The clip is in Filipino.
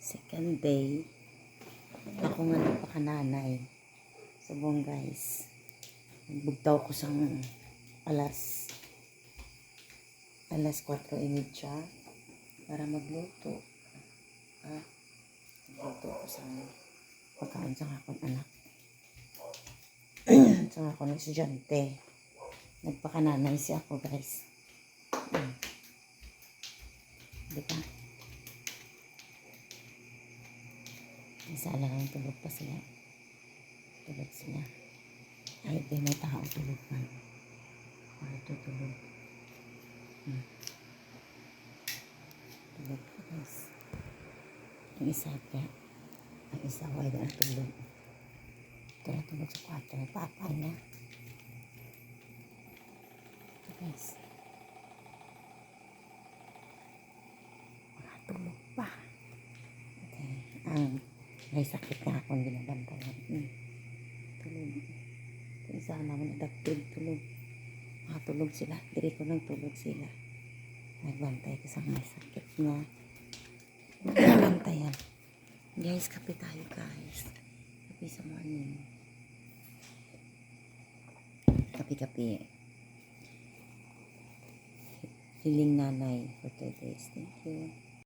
Second day, ako nga nagpakananay. Subong guys, nagbugtaw ko sang alas 4:30 para magluto. Magluto ko sa pagkain sa akong anak. Sa akong estudyante. Nagpakananay siya ako guys. Diba? Isa lang ang tulog pa sila. Tulog sila. Ay, di may tao tulog man. Ay, tutulog. Tulog pa guys. Ang isa ka. Ang isa wala ang tulog. Tulog sa kwarto. Papay na. Ito guys. Tulog pa. Okay. May sakit na akong binabantayan. Tulog. Kung isa naman adapted tulog. Makatulog sila. Diri ko nang tulog sila. Nagbantay ko sa may sakit na. Bantayan. Guys, kape tayo guys. Kape sa morning. Kape. Feeling nanay for 2 days. Thank you.